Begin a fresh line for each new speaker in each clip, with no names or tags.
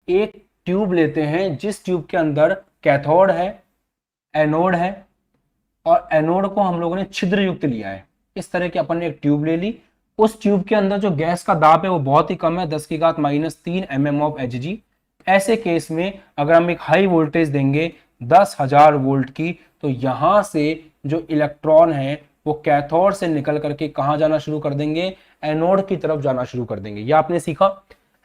एक ट्यूब लेते हैं जिस ट्यूब के अंदर कैथोड है, एनोड है, और एनोड को हम लोगों ने छिद्र युक्त लिया है। इस तरह की अपन ने एक ट्यूब ले ली। उस ट्यूब के अंदर जो गैस का दाब है वो बहुत ही कम है, 10⁻³ mm ऑफ Hg। ऐसे केस में अगर हम एक हाई वोल्टेज देंगे 10,000 वोल्ट की, तो यहां से जो इलेक्ट्रॉन है वो कैथोड से निकल करके कहां जाना शुरू कर देंगे, एनोड की तरफ जाना शुरू कर देंगे। यह आपने सीखा।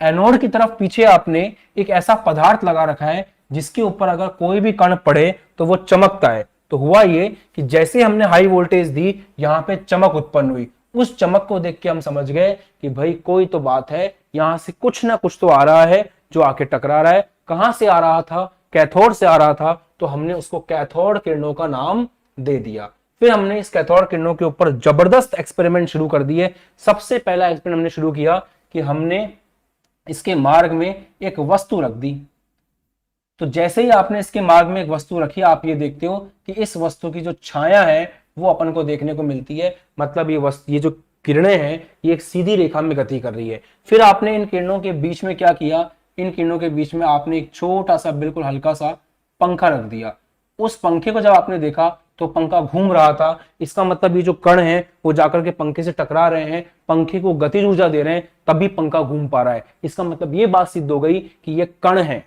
एनोड की तरफ पीछे आपने एक ऐसा पदार्थ लगा रखा है जिसके ऊपर अगर कोई भी कण पड़े तो वो चमकता है। तो हुआ ये कि जैसे हमने हाई वोल्टेज दी, यहां पे चमक उत्पन्न हुई। उस चमक को देख के हम समझ गए कि भाई कोई तो बात है, यहां से कुछ ना कुछ तो आ रहा है जो आके टकरा रहा है। कहां से आ रहा था? कैथोड से आ रहा था। तो हमने उसको कैथोड किरणों का नाम दे दिया। फिर हमने इस कैथोड किरणों के ऊपर जबरदस्त एक्सपेरिमेंट शुरू कर दिए। सबसे पहला एक्सपेरिमेंट हमने शुरू किया कि हमने इसके मार्ग में एक वस्तु रख दी। तो जैसे ही आपने इसके मार्ग में एक वस्तु रखी, आप ये देखते हो कि इस वस्तु की जो छाया है वो अपन को देखने को मिलती है। मतलब ये जो किरणें हैं ये एक सीधी रेखा में गति कर रही है। फिर आपने इन किरणों के बीच में क्या किया? इन किरणों के बीच में आपने एक छोटा सा बिल्कुल हल्का सा पंखा रख दिया। उस पंखे को जब आपने देखा तो पंखा घूम रहा था। इसका मतलब ये जो कण है वो जाकर के पंखे से टकरा रहे हैं, पंखे को गतिज ऊर्जा दे रहे हैं, तभी पंखा घूम पा रहा है। इसका मतलब ये बात सिद्ध हो गई कि ये कण है,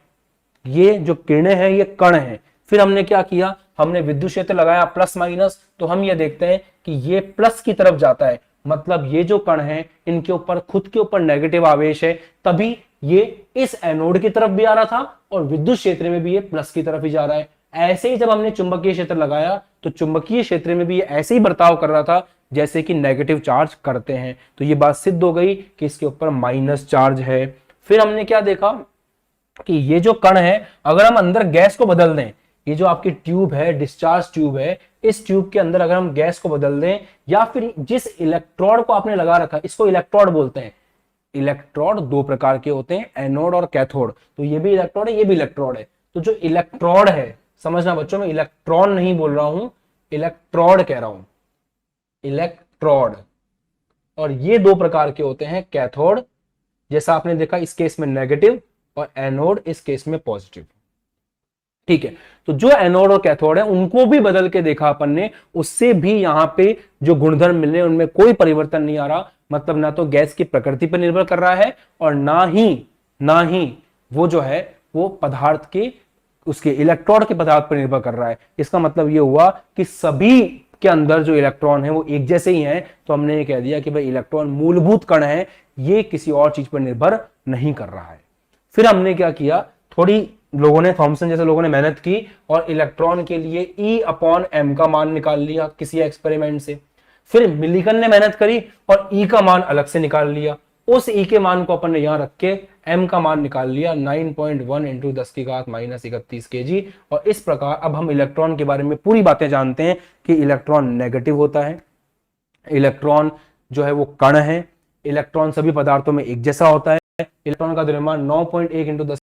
ये जो किरणें हैं ये कण हैं। फिर हमने क्या किया? हमने विद्युत क्षेत्र लगाया प्लस माइनस। तो हम ये देखते हैं कि ये प्लस की तरफ जाता है, मतलब ये जो कण हैं इनके ऊपर खुद के ऊपर नेगेटिव आवेश है, तभी ये इस एनोड की तरफ भी आ रहा था और विद्युत क्षेत्र में भी ये प्लस की तरफ ही जा रहा है। ऐसे ही जब हमने चुंबकीय क्षेत्र लगाया तो चुंबकीय क्षेत्र में भी ये ऐसे ही बर्ताव कर रहा था जैसे कि नेगेटिव चार्ज करते हैं। तो ये बात सिद्ध हो गई कि इसके ऊपर माइनस चार्ज है। फिर हमने क्या देखा कि ये जो कण है, अगर हम अंदर गैस को बदल दें, ये जो आपकी ट्यूब है, डिस्चार्ज ट्यूब है, इस ट्यूब के अंदर अगर हम गैस को बदल दें, या फिर जिस इलेक्ट्रोड को आपने लगा रखा है, इसको इलेक्ट्रोड बोलते हैं। इलेक्ट्रोड दो प्रकार के होते हैं, एनोड और कैथोड। तो ये भी इलेक्ट्रोड है, ये भी इलेक्ट्रोड है। तो जो इलेक्ट्रोड है, समझना बच्चों, मैं इलेक्ट्रॉन नहीं बोल रहा हूं, इलेक्ट्रोड कह रहा हूं, इलेक्ट्रोड। और ये दो प्रकार के होते हैं, कैथोड जैसा आपने देखा इस केस में नेगेटिव, और एनोड इस केस में पॉजिटिव। ठीक है। तो जो एनोड और कैथोड है उनको भी बदल के देखा अपन ने, उससे भी यहां पे जो गुणधर्म मिले उनमें कोई परिवर्तन नहीं आ रहा। मतलब ना तो गैस की प्रकृति पर निर्भर कर रहा है और ना ही वो जो है वो पदार्थ के, उसके इलेक्ट्रोड के पदार्थ पर निर्भर कर रहा है। इसका मतलब ये हुआ कि सभी के अंदर जो इलेक्ट्रॉन है वो एक जैसे ही हैं। तो हमने ये कह दिया कि भाई इलेक्ट्रॉन मूलभूत कण है, ये किसी और चीज पर निर्भर नहीं कर रहा है। फिर हमने क्या किया, थोड़ी लोगों ने, थॉमसन जैसे लोगों ने मेहनत की और इलेक्ट्रॉन के लिए E/m का मान निकाल लिया किसी एक्सपेरिमेंट से। फिर मिलिकन ने मेहनत करी और E का मान अलग से निकाल लिया। उस E के मान को अपन ने यहां रख के M का मान निकाल लिया 9.1 इंटू 10⁻³ kg। और इस प्रकार अब हम इलेक्ट्रॉन के बारे में पूरी बातें जानते हैं कि इलेक्ट्रॉन नेगेटिव होता है, इलेक्ट्रॉन जो है वो कण है, इलेक्ट्रॉन सभी पदार्थों में एक जैसा होता है, इलेक्ट्रॉन का द्रव्यमान 9.1 इंटू 10